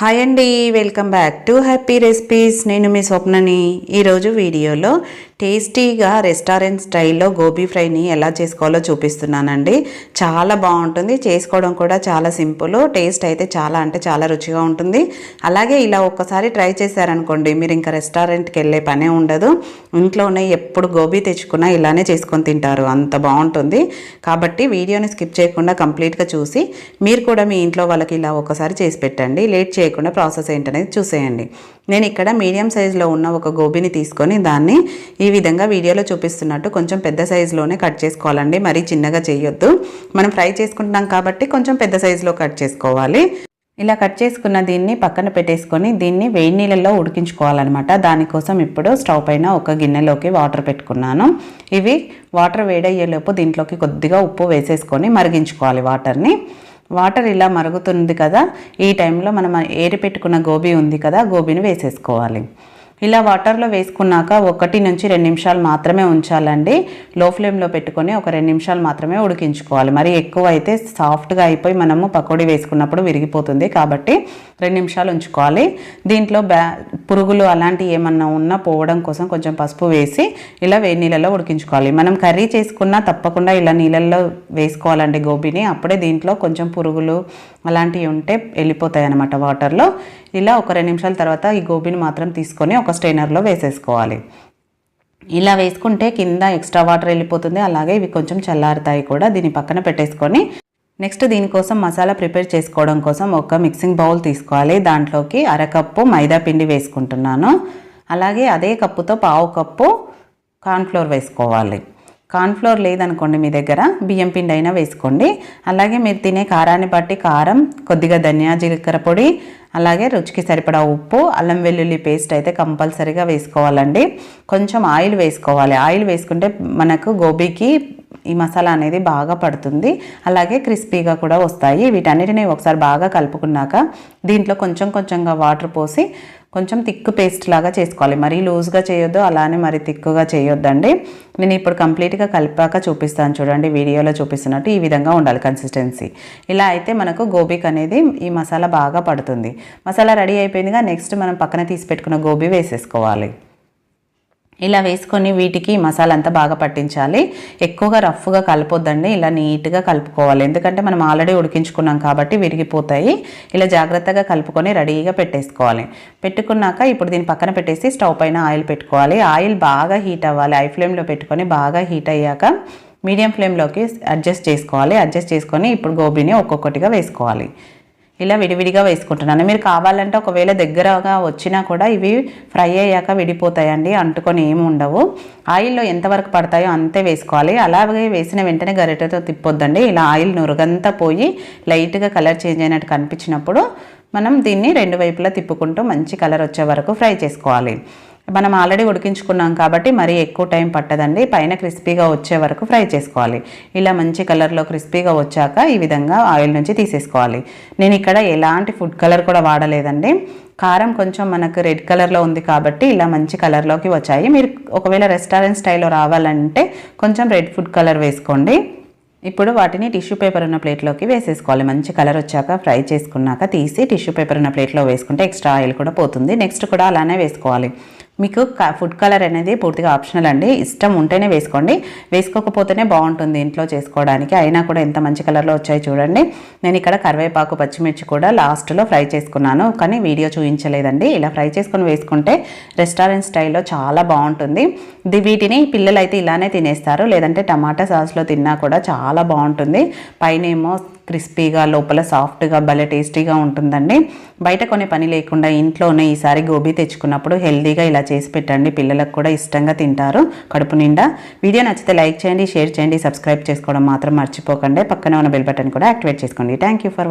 Hi అండి, welcome back to happy recipes. నేను మీ స్వప్నని. ఈరోజు వీడియోలో టేస్టీగా రెస్టారెంట్ స్టైల్లో గోబీ ఫ్రైని ఎలా చేసుకోవాలో చూపిస్తున్నానండి. చాలా బాగుంటుంది, చేసుకోవడం కూడా చాలా సింపుల్. టేస్ట్ అయితే చాలా రుచిగా ఉంటుంది. అలాగే ఇలా ఒక్కసారి ట్రై చేశారనుకోండి, మీరు ఇంకా రెస్టారెంట్కి వెళ్ళే పనే ఉండదు. ఇంట్లోనే ఎప్పుడు గోబీ తెచ్చుకున్నా ఇలానే చేసుకొని తింటారు, అంత బాగుంటుంది. కాబట్టి వీడియోని స్కిప్ చేయకుండా కంప్లీట్గా చూసి మీరు కూడా మీ ఇంట్లో వాళ్ళకి ఇలా ఒకసారి చేసి పెట్టండి. లేట్ చేయకుండా ప్రాసెస్ ఏంటనేది చూసేయండి. నేను ఇక్కడ మీడియం సైజులో ఉన్న ఒక గోబీని తీసుకొని దాన్ని ఈ విధంగా వీడియోలో చూపిస్తున్నట్టు కొంచెం పెద్ద సైజులోనే కట్ చేసుకోవాలండి. మరీ చిన్నగా చేయొద్దు. మనం ఫ్రై చేసుకుంటున్నాం కాబట్టి కొంచెం పెద్ద సైజులో కట్ చేసుకోవాలి. ఇలా కట్ చేసుకున్న దీన్ని పక్కన పెట్టేసుకొని దీన్ని వేడి నీళ్ళల్లో ఉడికించుకోవాలన్నమాట. దానికోసం ఇప్పుడు స్టవ్ పైన ఒక గిన్నెలోకి వాటర్ పెట్టుకున్నాను. ఇవి వాటర్ వేడయ్యేలోపు దీంట్లోకి కొద్దిగా ఉప్పు వేసేసుకొని మరిగించుకోవాలి వాటర్ని. వాటర్ ఇలా మరుగుతుంది కదా, ఈ టైంలో మనం ఏరి పెట్టుకున్న గోబీ ఉంది కదా, గోబీని వేసేసుకోవాలి. ఇలా వాటర్లో వేసుకున్నాక 1 నుంచి 2 నిమిషాలు మాత్రమే ఉంచాలండి. లో ఫ్లేమ్లో పెట్టుకొని ఒక 2 నిమిషాలు మాత్రమే ఉడికించుకోవాలి. మరి ఎక్కువ అయితే సాఫ్ట్గా అయిపోయి మనము పకోడీ వేసుకున్నప్పుడు విరిగిపోతుంది. కాబట్టి 2 నిమిషాలు ఉంచుకోవాలి. దీంట్లో పురుగులు అలాంటివి ఏమన్నా ఉన్నా పోవడం కోసం కొంచెం పసుపు వేసి ఇలా వేడి నీళ్ళలో ఉడికించుకోవాలి. మనం కర్రీ చేసుకున్నా తప్పకుండా ఇలా నీళ్ళల్లో వేసుకోవాలండి గోబీని. అప్పుడే దీంట్లో కొంచెం పురుగులు అలాంటివి ఉంటే వెళ్ళిపోతాయి అన్నమాట వాటర్లో. ఇలా ఒక 2 నిమిషాల తర్వాత ఈ గోబీని మాత్రం తీసుకొని ఒక స్ట్రైనర్లో వేసేసుకోవాలి. ఇలా వేసుకుంటే కింద ఎక్స్ట్రా వాటర్ వెళ్ళిపోతుంది. అలాగే ఇవి కొంచెం చల్లారుతాయి కూడా. దీన్ని పక్కన పెట్టేసుకొని నెక్స్ట్ దీనికోసం మసాలా ప్రిపేర్ చేసుకోవడం కోసం ఒక మిక్సింగ్ బౌల్ తీసుకోవాలి. దాంట్లోకి 1/2 కప్పు మైదా పిండి వేసుకుంటున్నాను. అలాగే అదే కప్పుతో 1/2 కప్పు కార్న్ఫ్లోర్ వేసుకోవాలి. కార్న్ఫ్లోర్ లేదనుకోండి మీ దగ్గర, బియ్యం పిండి అయినా వేసుకోండి. అలాగే మీరు తినే కారాన్ని బట్టి కారం, కొద్దిగా ధనియా జీలకర్ర పొడి, అలాగే రుచికి సరిపడా ఉప్పు, అల్లం వెల్లుల్లి పేస్ట్ అయితే కంపల్సరీగా వేసుకోవాలండి. కొంచెం ఆయిల్ వేసుకోవాలి. ఆయిల్ వేసుకుంటే మనకు గోబీకి ఈ మసాలా అనేది బాగా పడుతుంది. అలాగే క్రిస్పీగా కూడా వస్తాయి. వీటన్నిటిని ఒకసారి బాగా కలుపుకున్నాక దీంట్లో కొంచెంగా వాటర్ పోసి కొంచెం థిక్ పేస్ట్ లాగా చేసుకోవాలి. మరీ లూజ్గా చేయొద్దు, అలానే మరి థిక్గా చేయొద్దండి. నేను ఇప్పుడు కంప్లీట్గా కలిపాక చూపిస్తాను చూడండి, వీడియోలో చూపిస్తున్నట్టు ఈ విధంగా ఉండాలి కన్సిస్టెన్సీ. ఇలా అయితే మనకు గోబీకి అనేది ఈ మసాలా బాగా పడుతుంది. మసాలా రెడీ అయిపోయిందిగా. నెక్స్ట్ మనం పక్కన తీసి పెట్టుకున్న గోబీ వేసేసుకోవాలి. ఇలా వేసుకొని వీటికి మసాలా అంతా బాగా పట్టించాలి. ఎక్కువగా రఫ్గా కలపొద్దండి, ఇలా నీట్గా కలుపుకోవాలి. ఎందుకంటే మనం ఆల్రెడీ ఉడికించుకున్నాం కాబట్టి విరిగిపోతాయి. ఇలా జాగ్రత్తగా కలుపుకొని రెడీగా పెట్టేసుకోవాలి. పెట్టుకున్నాక ఇప్పుడు దీన్ని పక్కన పెట్టేసి స్టవ్ పైన ఆయిల్ పెట్టుకోవాలి. ఆయిల్ బాగా హీట్ అవ్వాలి. హై ఫ్లేమ్లో పెట్టుకొని బాగా హీట్ అయ్యాక మీడియం ఫ్లేమ్లోకి అడ్జస్ట్ చేసుకోవాలి. అడ్జస్ట్ చేసుకొని ఇప్పుడు గోబీని ఒక్కొక్కటిగా వేసుకోవాలి. ఇలా విడివిడిగా వేసుకుంటున్నాను. మీరు కావాలంటే ఒకవేళ దగ్గరగా వచ్చినా కూడా ఇవి ఫ్రై అయ్యాక విడిపోతాయండి, అంటుకొని ఏమి ఉండవు. ఆయిల్లో ఎంతవరకు పడతాయో అంతే వేసుకోవాలి. అలాగే వేసిన వెంటనే గరిటెతో తిప్పొద్దండి. ఇలా ఆయిల్ నురుగంతా పోయి లైట్గా కలర్ చేంజ్ అయినట్టు కనిపించినప్పుడు మనం దీన్ని 2 వైపులా తిప్పుకుంటూ మంచి కలర్ వచ్చే వరకు ఫ్రై చేసుకోవాలి. మనం ఆల్రెడీ ఉడికించుకున్నాం కాబట్టి మరీ ఎక్కువ టైం పట్టదండి. పైన క్రిస్పీగా వచ్చే వరకు ఫ్రై చేసుకోవాలి. ఇలా మంచి కలర్లో క్రిస్పీగా వచ్చాక ఈ విధంగా ఆయిల్ నుంచి తీసేసుకోవాలి. నేను ఇక్కడ ఎలాంటి ఫుడ్ కలర్ కూడా వాడలేదండి. కారం కొంచెం మనకు రెడ్ కలర్లో ఉంది కాబట్టి ఇలా మంచి కలర్లోకి వచ్చాయి. మీరు ఒకవేళ రెస్టారెంట్ స్టైల్లో రావాలంటే కొంచెం రెడ్ ఫుడ్ కలర్ వేసుకోండి. ఇప్పుడు వాటిని టిష్యూ పేపర్ ఉన్న ప్లేట్లోకి వేసేసుకోవాలి. మంచి కలర్ వచ్చాక ఫ్రై చేసుకున్నాక తీసి టిష్యూ పేపర్ ఉన్న ప్లేట్లో వేసుకుంటే ఎక్స్ట్రా ఆయిల్ కూడా పోతుంది. నెక్స్ట్ కూడా అలానే వేసుకోవాలి. మీకు ఫుడ్ కలర్ అనేది పూర్తిగా ఆప్షనల్ అండి. ఇష్టం ఉంటేనే వేసుకోండి, వేసుకోకపోతేనే బాగుంటుంది ఇంట్లో చేసుకోవడానికి. అయినా కూడా ఎంత మంచి కలర్లో వచ్చాయి చూడండి. నేను ఇక్కడ కరివేపాకు, పచ్చిమిర్చి కూడా లాస్ట్లో ఫ్రై చేసుకున్నాను, కానీ వీడియో చూపించలేదండి. ఇలా ఫ్రై చేసుకొని వేసుకుంటే రెస్టారెంట్ స్టైల్లో చాలా బాగుంటుంది. వీటిని పిల్లలు అయితే ఇలానే తినేస్తారు, లేదంటే టమాటా సాస్లో తిన్నా కూడా చాలా బాగుంటుంది. పైన ఏమో క్రిస్పీగా, లోపల సాఫ్ట్గా, భలే టేస్టీగా ఉంటుందండి. బయట కొనే పని లేకుండా ఇంట్లోనే ఈసారి గోబీ తెచ్చుకున్నప్పుడు హెల్దీగా ఇలా చేసి పెట్టండి. పిల్లలకు కూడా ఇష్టంగా తింటారు కడుపు నిండా. వీడియో నచ్చితే లైక్ చేయండి, షేర్ చేయండి, సబ్స్క్రైబ్ చేసుకోవడం మాత్రం మర్చిపోకండి. పక్కన ఉన్న బెల్ బటన్ కూడా యాక్టివేట్ చేసుకోండి. Thank you for watching.